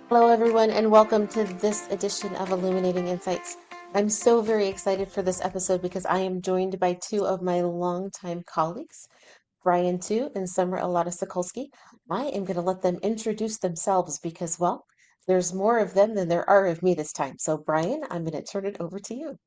Hello, everyone, and welcome to this edition of Illuminating Insights. I'm so very excited for this episode because I am joined by two of my longtime colleagues, Bryan Tew and Samar Elatta Sokolsky. I am going to let them introduce themselves because, well, there's more of them than there are of me this time. So, Bryan, I'm going to turn it over to you.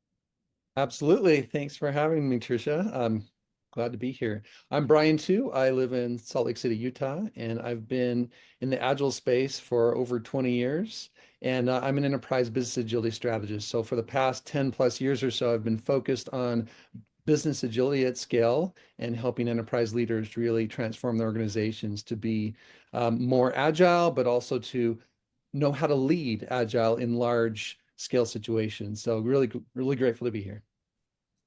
Absolutely. Thanks for having me, Tricia. I'm glad to be here. I'm Bryan Tew. I live in Salt Lake City, Utah, and I've been in the Agile space for over 20 years. And I'm an enterprise business agility strategist. So for the past 10 plus years or so, I've been focused on business agility at scale and helping enterprise leaders really transform their organizations to be more agile, but also to know how to lead agile in large scale situations. So really grateful to be here.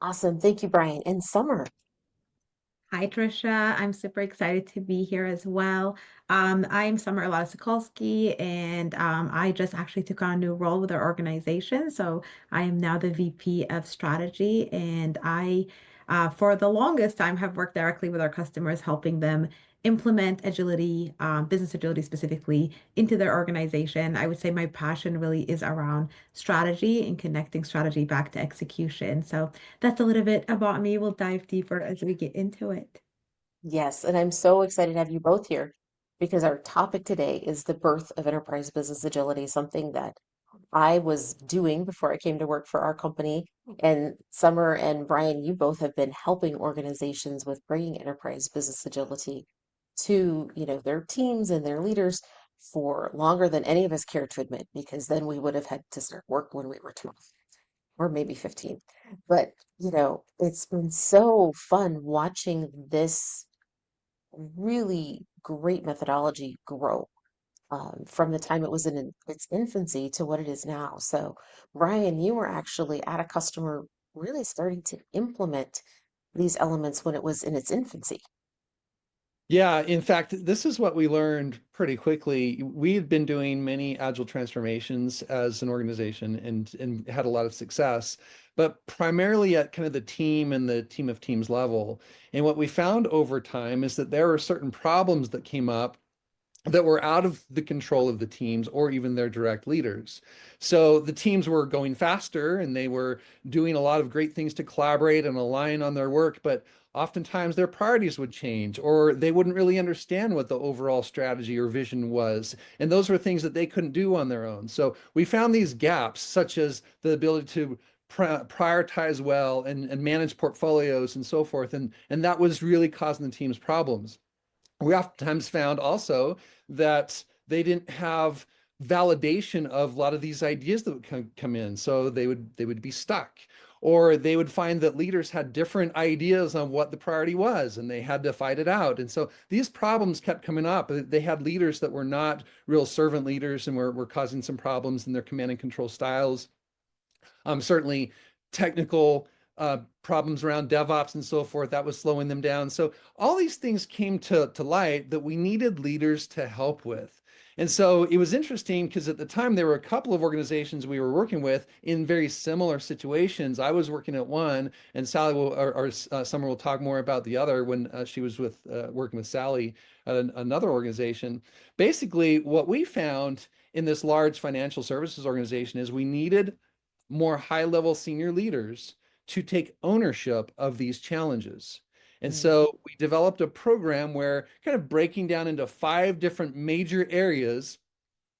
Awesome. Thank you, Bryan. And Samar. Hi, Tricia. I'm super excited to be here as well. I'm Summer Elatta Sokolsky, and I just actually took on a new role with our organization. So I am now the VP of Strategy, and for the longest time, have worked directly with our customers, helping them implement agility, business agility specifically, into their organization. I would say my passion really is around strategy and connecting strategy back to execution. So that's a little bit about me. We'll dive deeper as we get into it. Yes, and I'm so excited to have you both here because our topic today is the birth of enterprise business agility, something that I was doing before I came to work for our company. And Summer and Bryan, you both have been helping organizations with bringing enterprise business agility to, their teams and their leaders for longer than any of us care to admit, because then we would have had to start work when we were 12 or maybe 15. But, it's been so fun watching this really great methodology grow from the time it was in its infancy to what it is now. So, Bryan, you were actually at a customer really starting to implement these elements when it was in its infancy. Yeah, in fact, this is what we learned pretty quickly. We had been doing many agile transformations as an organization and had a lot of success, but primarily at kind of the team and the team of teams level. And what we found over time is that there were certain problems that came up that were out of the control of the teams or even their direct leaders. So the teams were going faster and they were doing a lot of great things to collaborate and align on their work, but oftentimes their priorities would change or they wouldn't really understand what the overall strategy or vision was. And those were things that they couldn't do on their own. So we found these gaps, such as the ability to prioritize well and manage portfolios and so forth. And that was really causing the team's problems. We oftentimes found also that they didn't have validation of a lot of these ideas that would come in. So they would be stuck, or they would find that leaders had different ideas on what the priority was, and they had to fight it out. And so these problems kept coming up. They had leaders that were not real servant leaders and were causing some problems in their command and control styles. Certainly technical problems around DevOps and so forth, that was slowing them down. So all these things came to light that we needed leaders to help with. And so it was interesting because at the time there were a couple of organizations we were working with in very similar situations. I was working at one, and Sally will, or Summer will talk more about the other when she was with working with Sally at another organization. Basically, what we found in this large financial services organization is we needed more high level senior leaders to take ownership of these challenges. And Mm. so we developed a program where kind of breaking down into five different major areas,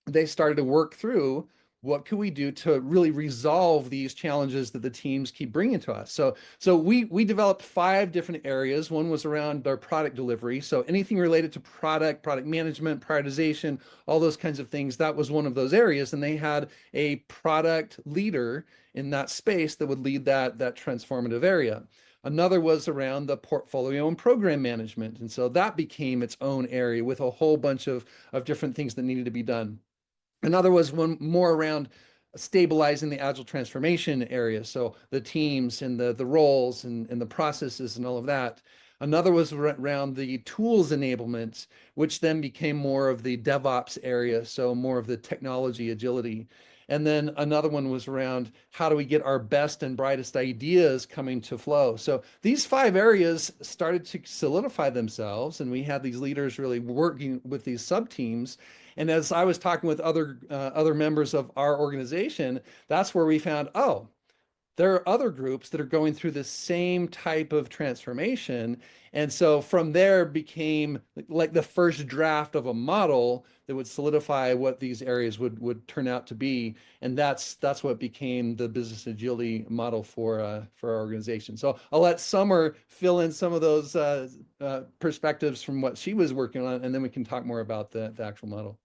they started to work through what could we do to really resolve these challenges that the teams keep bringing to us. So we developed five different areas. One was around our product delivery, so anything related to product management, prioritization, all those kinds of things. That was one of those areas, and they had a product leader in that space that would lead that transformative area. Another was around the portfolio and program management, and so that became its own area with a whole bunch of different things that needed to be done. Another was one more around stabilizing the agile transformation area, so the teams and the roles and the processes and all of that. Another was around the tools enablement, which then became more of the DevOps area, so more of the technology agility. And then another one was around how do we get our best and brightest ideas coming to flow. So these 5 areas started to solidify themselves, and we had these leaders really working with these sub teams. And as I was talking with other members of our organization, that's where we found, oh, there are other groups that are going through the same type of transformation. And so from there became like the first draft of a model that would solidify what these areas would turn out to be. And that's what became the business agility model for our organization. So I'll let Summer fill in some of those perspectives from what she was working on, and then we can talk more about the actual model.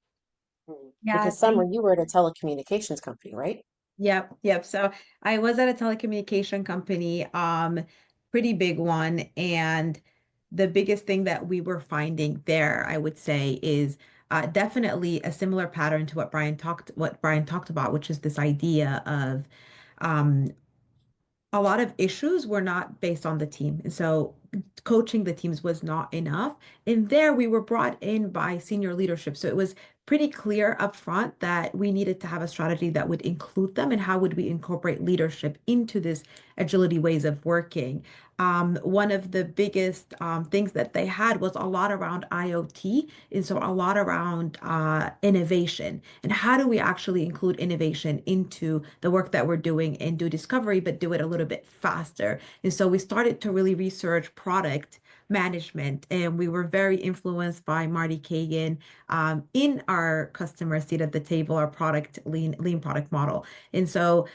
Yeah, Because Summer, you were at a telecommunications company, right? yep, yep. So I was at a telecommunication company, pretty big one, and the biggest thing that we were finding there, I would say, is definitely a similar pattern to what Bryan talked about, which is this idea of um, a lot of issues were not based on the team. And so coaching the teams was not enough. And there we were brought in by senior leadership. So it was pretty clear up front that we needed to have a strategy that would include them and how would we incorporate leadership into this agility ways of working. One of the biggest things that they had was a lot around IoT, and so a lot around innovation. And how do we actually include innovation into the work that we're doing and do discovery, but do it a little bit faster? And so we started to really research product management, and we were very influenced by Marty Kagan in our customer seat at the table, our product lean product model. And so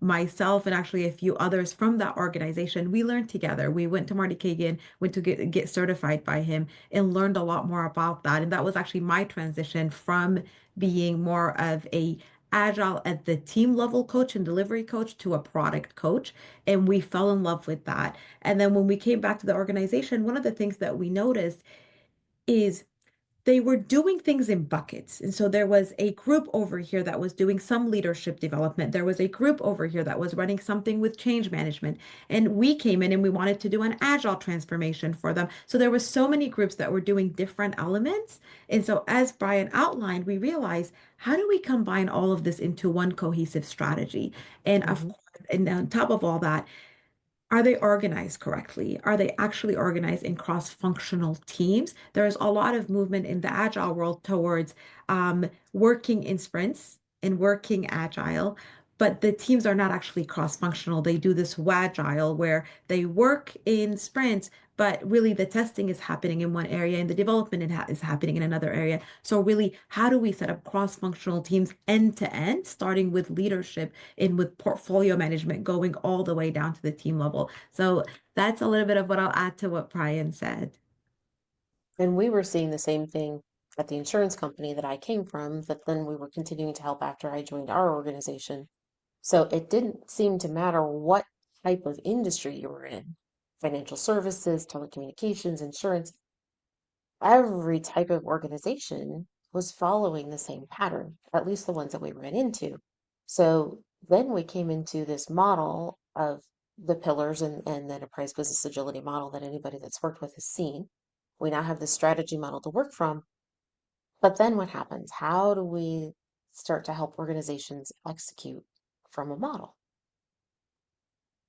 myself and actually a few others from that organization, we learned together. We went to Marty Kagan, went to get certified by him, and learned a lot more about that. And that was actually my transition from being more of a agile at the team level coach and delivery coach to a product coach. And we fell in love with that. And then when we came back to the organization, one of the things that we noticed is they were doing things in buckets. And so there was a group over here that was doing some leadership development. There was a group over here that was running something with change management. And we came in and we wanted to do an agile transformation for them. So there were so many groups that were doing different elements. And so as Bryan outlined, we realized, how do we combine all of this into one cohesive strategy? And of Hmm. course, and on top of all that, are they organized correctly? Are they actually organized in cross-functional teams? There's a lot of movement in the agile world towards working in sprints and working agile, but the teams are not actually cross-functional. They do this wagile where they work in sprints, but really the testing is happening in one area and the development is happening in another area. So really, how do we set up cross-functional teams end to end, starting with leadership and with portfolio management going all the way down to the team level? So that's a little bit of what I'll add to what Bryan said. And we were seeing the same thing at the insurance company that I came from, that then we were continuing to help after I joined our organization. So it didn't seem to matter what type of industry you were in, financial services, telecommunications, insurance, every type of organization was following the same pattern, at least the ones that we ran into. So then we came into this model of the pillars and the enterprise business agility model that anybody that's worked with has seen. We now have this strategy model to work from. But then what happens? How do we start to help organizations execute from a model?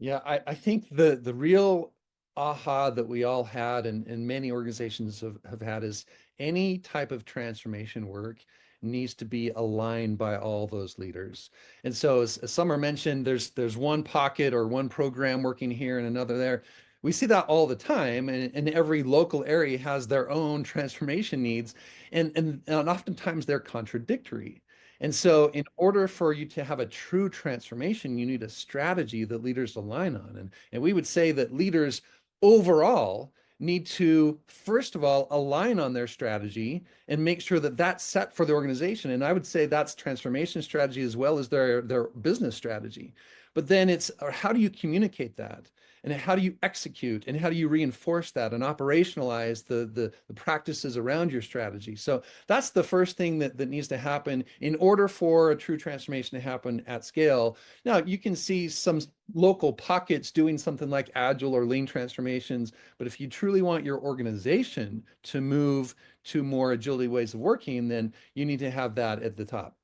Yeah, I think the real aha that we all had and many organizations have had is any type of transformation work needs to be aligned by all those leaders. And so as Summer mentioned, there's one pocket or one program working here and another there. We see that all the time, and every local area has their own transformation needs, and oftentimes they're contradictory. And so, in order for you to have a true transformation, you need a strategy that leaders align on. And we would say that leaders overall need to, first of all, align on their strategy and make sure that that's set for the organization. And I would say that's transformation strategy as well as their business strategy. But then it's how do you communicate that? And how do you execute? And how do you reinforce that and operationalize the practices around your strategy? So that's the first thing that needs to happen in order for a true transformation to happen at scale. Now, you can see some local pockets doing something like agile or lean transformations, but if you truly want your organization to move to more agility ways of working, then you need to have that at the top.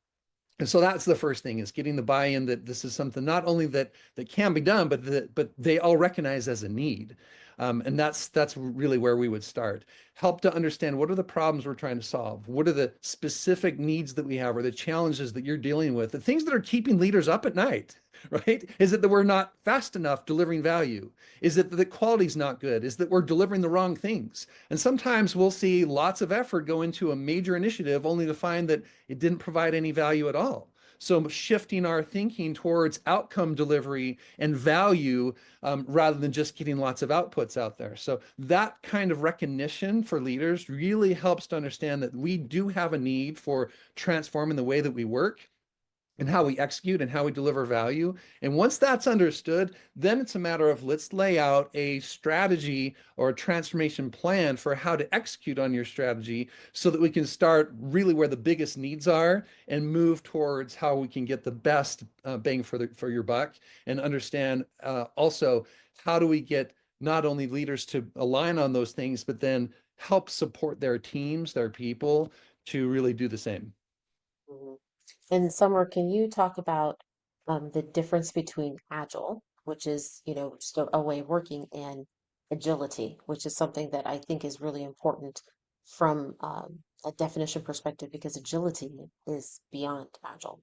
And so that's the first thing, is getting the buy-in that this is something not only that can be done, but they all recognize as a need. And that's really where we would start. Help to understand, what are the problems we're trying to solve? What are the specific needs that we have, or the challenges that you're dealing with, the things that are keeping leaders up at night, right? Is it that we're not fast enough delivering value? Is it that the quality's not good? Is that we're delivering the wrong things? And sometimes we'll see lots of effort go into a major initiative only to find that it didn't provide any value at all. So shifting our thinking towards outcome delivery and value, rather than just getting lots of outputs out there. So that kind of recognition for leaders really helps to understand that we do have a need for transforming the way that we work and how we execute and how we deliver value. And once that's understood, then it's a matter of, let's lay out a strategy or a transformation plan for how to execute on your strategy, so that we can start really where the biggest needs are and move towards how we can get the best bang for your buck, and understand also, how do we get not only leaders to align on those things, but then help support their teams, their people, to really do the same. Mhm. And Summer, can you talk about the difference between agile, which is, just a way of working, and agility, which is something that I think is really important from a definition perspective, because agility is beyond agile.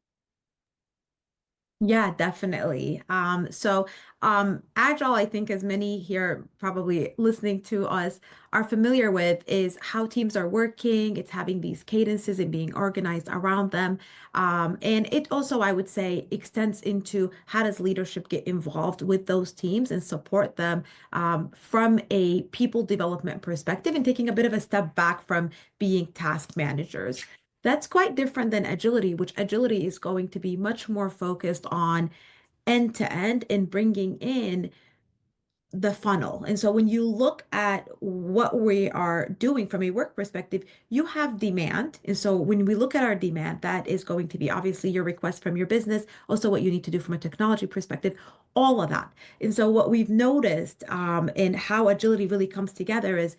Yeah, definitely. Agile, I think, as many here probably listening to us are familiar with, is how teams are working. It's having these cadences and being organized around them. And it also, I would say, extends into how does leadership get involved with those teams and support them from a people development perspective, and taking a bit of a step back from being task managers. That's quite different than agility, which agility is going to be much more focused on end to end and bringing in the funnel. And so when you look at what we are doing from a work perspective, you have demand. And so when we look at our demand, that is going to be obviously your request from your business, also what you need to do from a technology perspective, all of that. And so what we've noticed and how agility really comes together is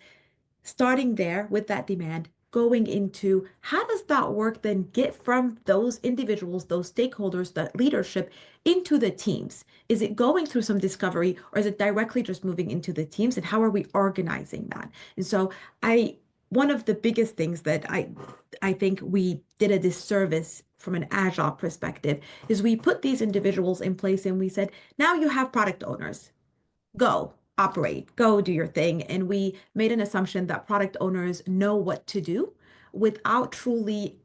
starting there with that demand, going into how does that work then get from those individuals, those stakeholders, that leadership into the teams? Is it going through some discovery, or is it directly just moving into the teams? And how are we organizing that? And so one of the biggest things that I think we did a disservice from an agile perspective is we put these individuals in place and we said, now you have product owners, go operate, go do your thing. And we made an assumption that product owners know what to do without truly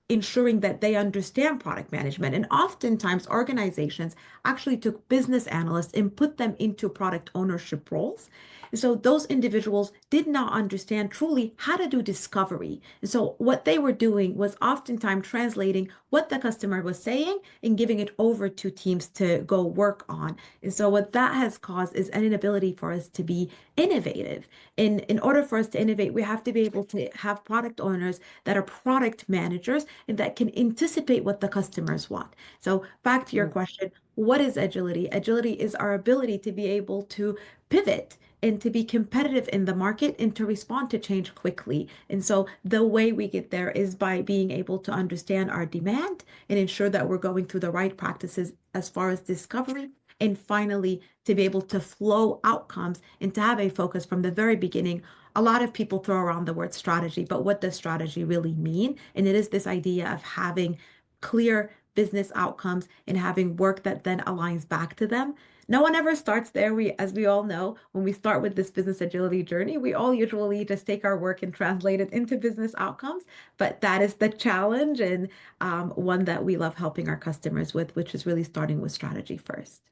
ensuring that they understand product management. And oftentimes, organizations actually took business analysts and put them into product ownership roles. And so those individuals did not understand truly how to do discovery. And so what they were doing was oftentimes translating what the customer was saying and giving it over to teams to go work on. And so what that has caused is an inability for us to be innovative. And in order for us to innovate, we have to be able to have product owners that are product managers and that can anticipate what the customers want. So back to your Mm. question, what is agility? Agility is our ability to be able to pivot and to be competitive in the market and to respond to change quickly. And so the way we get there is by being able to understand our demand and ensure that we're going through the right practices as far as discovery, and finally to be able to flow outcomes and to have a focus from the very beginning. A lot of people throw around the word strategy, but what does strategy really mean? And it is this idea of having clear business outcomes and having work that then aligns back to them. No one ever starts there. As we all know, when we start with this business agility journey, we all usually just take our work and translate it into business outcomes. But that is the challenge, and one that we love helping our customers with, which is really starting with strategy first.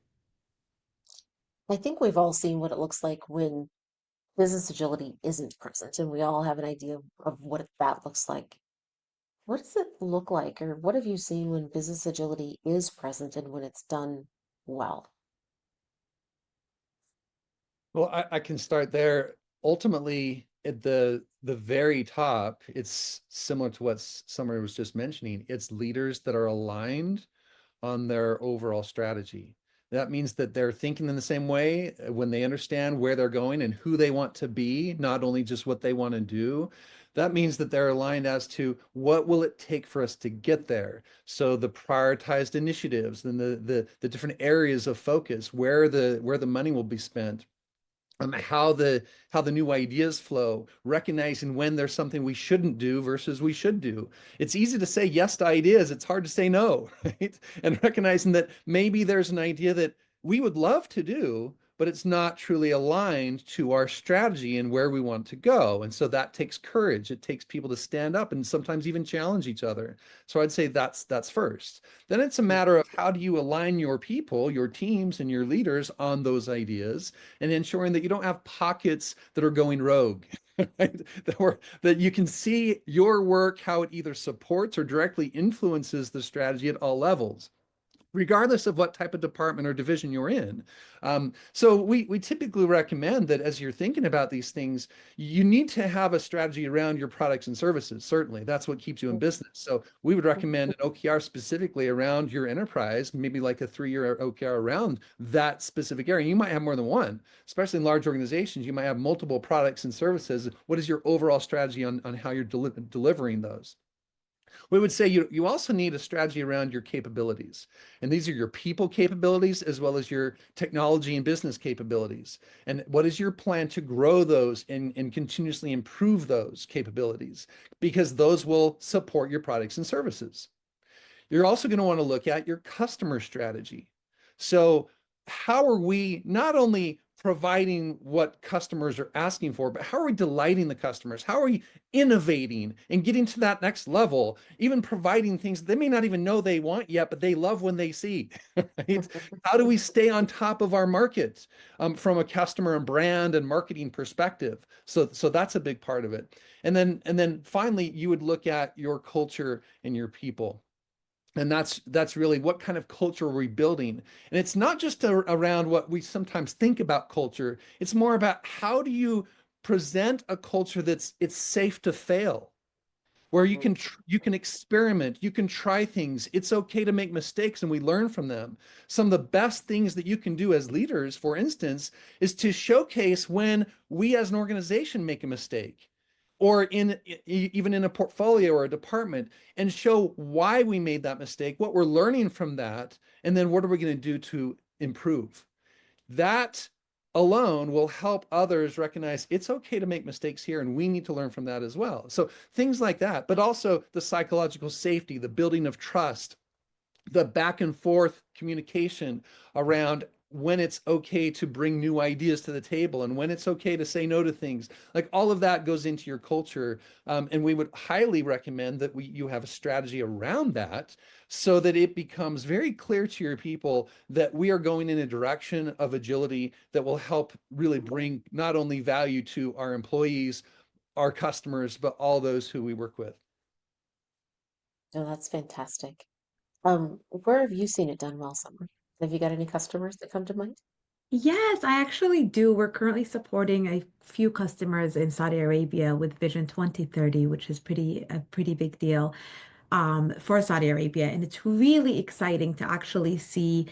I think we've all seen what it looks like when business agility isn't present, and we all have an idea of what that looks like. What does it look like, or what have you seen when business agility is present and when it's done well? Well, I can start there. Ultimately, at the very top, it's similar to what Summer was just mentioning. It's leaders that are aligned on their overall strategy. That means that they're thinking in the same way when they understand where they're going and who they want to be, not only just what they want to do. That means that they're aligned as to what will it take for us to get there. So the prioritized initiatives and the different areas of focus, where the money will be spent, how the new ideas flow, recognizing when there's something we shouldn't do versus we should do. It's easy to say yes to ideas. It's hard to say no, right? And recognizing that maybe there's an idea that we would love to do, but it's not truly aligned to our strategy and where we want to go. And so that takes courage. It takes people to stand up and sometimes even challenge each other. So I'd say that's first. Then it's a matter of how do you align your people, your teams, and your leaders on those ideas, and ensuring that you don't have pockets that are going rogue, right? That you can see your work, how it either supports or directly influences the strategy at all levels, regardless of what type of department or division you're in. So we typically recommend that as you're thinking about these things, you need to have a strategy around your products and services. Certainly, that's what keeps you in business. So we would recommend an OKR specifically around your enterprise, maybe like a 3-year OKR around that specific area. You might have more than one, especially in large organizations. You might have multiple products and services. What is your overall strategy on how you're delivering those? We would say you also need a strategy around your capabilities. And these are your people capabilities as well as your technology and business capabilities. And what is your plan to grow those and continuously improve those capabilities? Because those will support your products and services. You're also going to want to look at your customer strategy. So how are we not only providing what customers are asking for, but how are we delighting the customers? How are we innovating and getting to that next level, even providing things they may not even know they want yet, but they love when they see, right? How do we stay on top of our market from a customer and brand and marketing perspective? So that's a big part of it. And then finally, you would look at your culture and your people. And that's really what kind of culture are we building. And it's not just around what we sometimes think about culture. It's more about how do you present a culture that's it's safe to fail, where you can experiment, you can try things. It's okay to make mistakes and we learn from them. Some of the best things that you can do as leaders, for instance, is to showcase when we as an organization make a mistake, or even in a portfolio or a department, and show why we made that mistake, what we're learning from that, and then what are we going to do to improve. That alone will help others recognize it's okay to make mistakes here and we need to learn from that as well. So things like that, but also the psychological safety, the building of trust, the back and forth communication around when it's okay to bring new ideas to the table and when it's okay to say no to things. Like all of that goes into your culture. And we would highly recommend that you have a strategy around that so that it becomes very clear to your people that we are going in a direction of agility that will help really bring not only value to our employees, our customers, but all those who we work with. No, that's fantastic. Where have you seen it done well, Summer? Have you got any customers that come to mind? Yes, I actually do. We're currently supporting a few customers in Saudi Arabia with Vision 2030, which is a pretty big deal for Saudi Arabia. And it's really exciting to actually see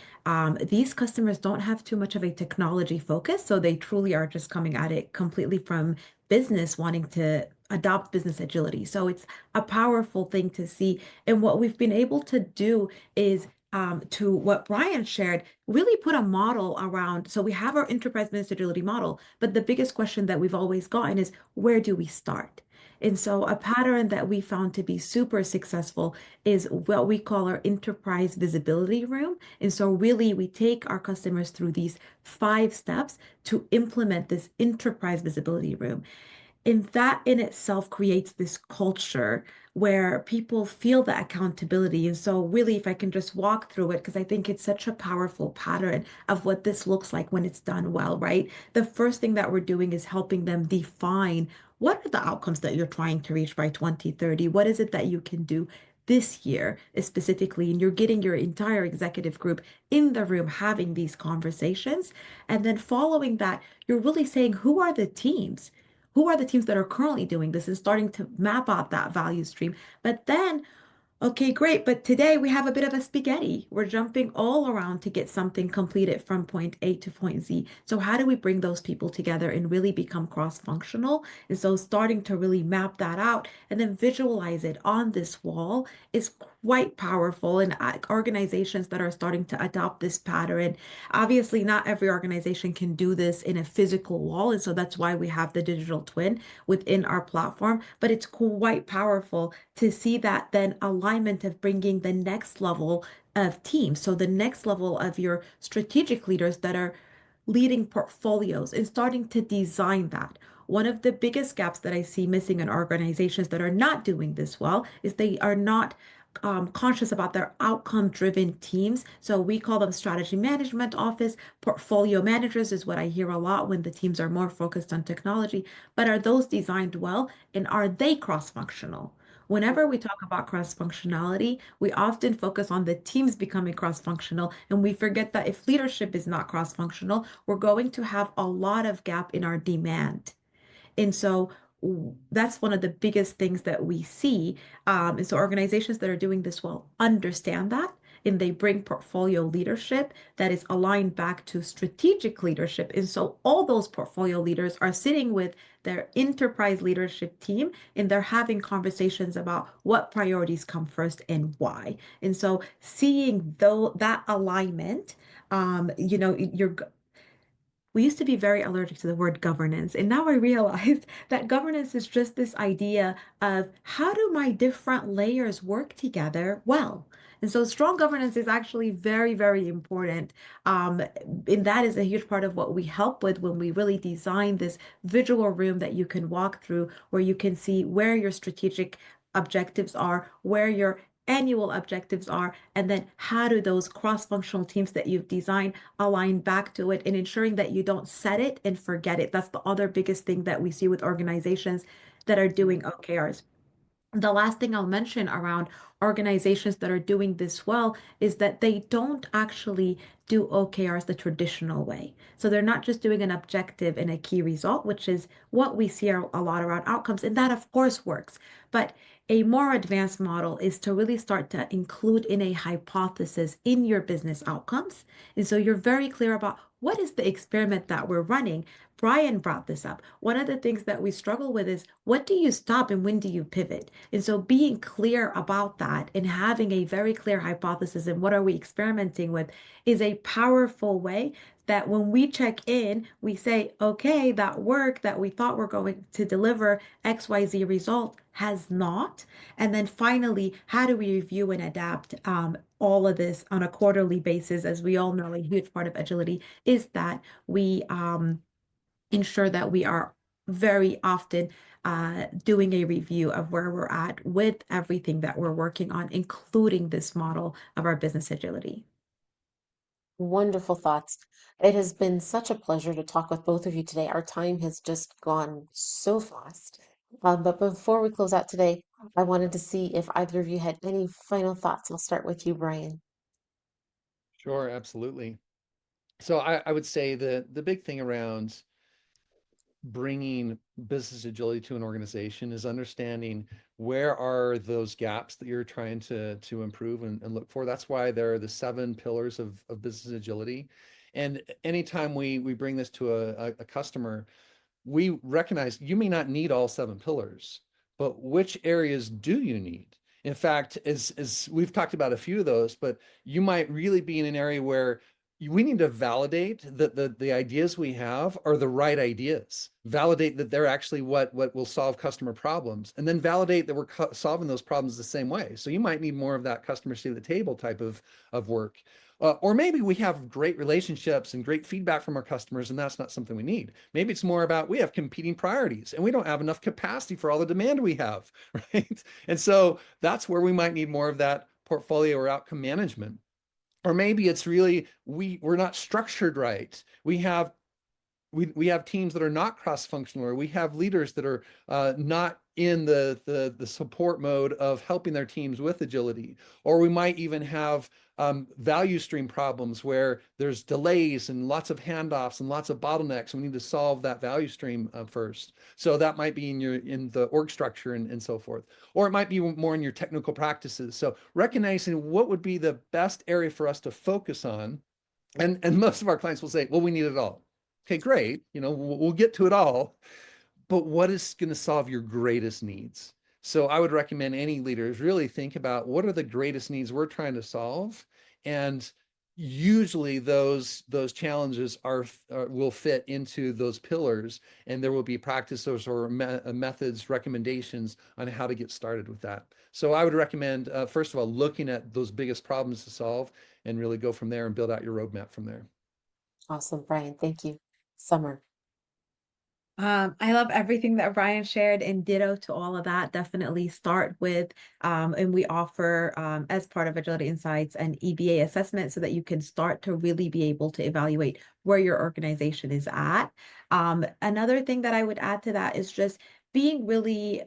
these customers don't have too much of a technology focus. So they truly are just coming at it completely from business, wanting to adopt business agility. So it's a powerful thing to see. And what we've been able to do is to what Bryan shared, really put a model around. So we have our enterprise business agility model, but the biggest question that we've always gotten is where do we start? And so a pattern that we found to be super successful is what we call our enterprise visibility room. And so really we take our customers through these 5 steps to implement this enterprise visibility room. And that in itself creates this culture where people feel the accountability. And so, really, if I can just walk through it, because I think it's such a powerful pattern of what this looks like when it's done well, right? The first thing that we're doing is helping them define what are the outcomes that you're trying to reach by 2030? What is it that you can do this year specifically? And you're getting your entire executive group in the room having these conversations. And then following that, you're really saying, who are the teams? Who are the teams that are currently doing this and starting to map out that value stream? But then Okay, great. But today we have a bit of a spaghetti. We're jumping all around to get something completed from point A to point Z. So how do we bring those people together and really become cross-functional? And so starting to really map that out and then visualize it on this wall is quite powerful. And organizations that are starting to adopt this pattern, obviously not every organization can do this in a physical wall. And so that's why we have the digital twin within our platform. But it's quite powerful to see that then alignment of bringing the next level of teams. So the next level of your strategic leaders that are leading portfolios and starting to design that. One of the biggest gaps that I see missing in organizations that are not doing this well is they are not conscious about their outcome driven teams. So we call them strategy management office. Portfolio managers is what I hear a lot when the teams are more focused on technology. But are those designed well? And are they cross functional? Whenever we talk about cross functionality, we often focus on the teams becoming cross functional, and we forget that if leadership is not cross functional, we're going to have a lot of gap in our demand. And so that's one of the biggest things that we see. And so organizations that are doing this well understand that, and they bring portfolio leadership that is aligned back to strategic leadership. And so all those portfolio leaders are sitting with their enterprise leadership team and they're having conversations about what priorities come first and why. And so seeing though that alignment, you're we used to be very allergic to the word governance, and now I realize that governance is just this idea of how do my different layers work together well. And so strong governance is actually very, very important. Um, and that is a huge part of what we help with when we really design this visual room that you can walk through, where you can see where your strategic objectives are, where your annual objectives are, and then how do those cross-functional teams that you've designed align back to it and ensuring that you don't set it and forget it. That's the other biggest thing that we see with organizations that are doing OKRs. The last thing I'll mention around organizations that are doing this well is that they don't actually do OKRs the traditional way. So they're not just doing an objective and a key result, which is what we see a lot around outcomes. And that, of course, works. But a more advanced model is to really start to include in a hypothesis in your business outcomes. And so you're very clear about what is the experiment that we're running. Bryan brought this up. One of the things that we struggle with is what do you stop and when do you pivot? And so being clear about that and having a very clear hypothesis and what are we experimenting with is a powerful way that when we check in, we say, okay, that work that we thought we're going to deliver XYZ result has not. And then finally, how do we review and adapt all of this on a quarterly basis? As we all know, a huge part of agility is that we ensure that we are very often doing a review of where we're at with everything that we're working on, including this model of our business agility. Wonderful thoughts. It has been such a pleasure to talk with both of you today. Our time has just gone so fast. But before we close out today, I wanted to see if either of you had any final thoughts. I'll start with you, Bryan. Sure, absolutely. So I would say the big thing around bringing business agility to an organization is understanding where are those gaps that you're trying to improve and look for. That's why there are the 7 pillars of business agility. And anytime we bring this to a customer, we recognize you may not need all 7 pillars, but which areas do you need? In fact, as we've talked about a few of those, but you might really be in an area where we need to validate that the ideas we have are the right ideas. Validate that they're actually what will solve customer problems, and then validate that we're solving those problems the same way. So you might need more of that customer seat at the table type of work. Or maybe we have great relationships and great feedback from our customers, and that's not something we need. Maybe it's more about we have competing priorities and we don't have enough capacity for all the demand we have, right? And so that's where we might need more of that portfolio or outcome management. Or maybe it's really we're not structured right. We have teams that are not cross-functional, or we have leaders that are not in the support mode of helping their teams with agility. Or we might even have value stream problems where there's delays and lots of handoffs and lots of bottlenecks, and we need to solve that value stream first. So that might be in the org structure and so forth. Or it might be more in your technical practices. So recognizing what would be the best area for us to focus on. And most of our clients will say, well, we need it all. Okay, great. We'll get to it all, but what is going to solve your greatest needs? So I would recommend any leaders really think about what are the greatest needs we're trying to solve, and usually those challenges will fit into those pillars, and there will be practices or methods, recommendations on how to get started with that. So I would recommend first of all looking at those biggest problems to solve, and really go from there and build out your roadmap from there. Awesome, Bryan. Thank you. Samar. I love everything that Bryan shared, and ditto to all of that. Definitely start with, and we offer, as part of Agility Insights, an EBA assessment so that you can start to really be able to evaluate where your organization is at. Another thing that I would add to that is just being really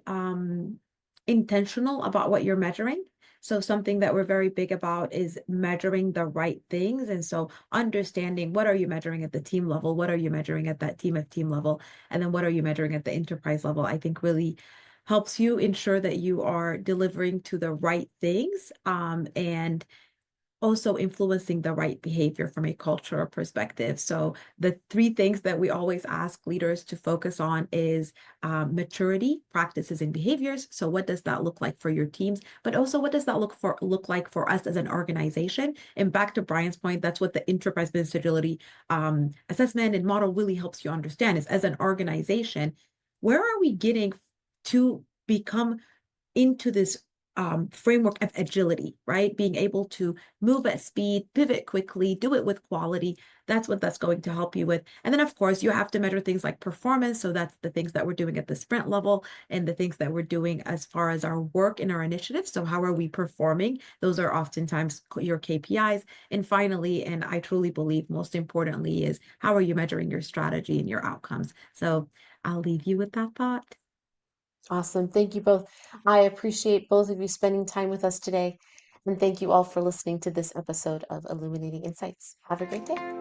intentional about what you're measuring. So something that we're very big about is measuring the right things. And so understanding, what are you measuring at the team level? What are you measuring at that team of team level? And then what are you measuring at the enterprise level? I think really helps you ensure that you are delivering to the right things, and also influencing the right behavior from a cultural perspective. So the three things that we always ask leaders to focus on is maturity, practices, and behaviors. So what does that look like for your teams? But also, what does that look like for us as an organization? And back to Bryan's point, that's what the enterprise business agility assessment and model really helps you understand, is as an organization, where are we getting to become into this framework of agility, right? Being able to move at speed, pivot quickly, do it with quality. That's what that's going to help you with. And then, of course, you have to measure things like performance. So that's the things that we're doing at the sprint level, and the things that we're doing as far as our work and our initiatives. So how are we performing? Those are oftentimes your KPIs. And finally, and I truly believe most importantly, is how are you measuring your strategy and your outcomes? So I'll leave you with that thought. Awesome. Thank you both. I appreciate both of you spending time with us today. And thank you all for listening to this episode of Illuminating Insights. Have a great day.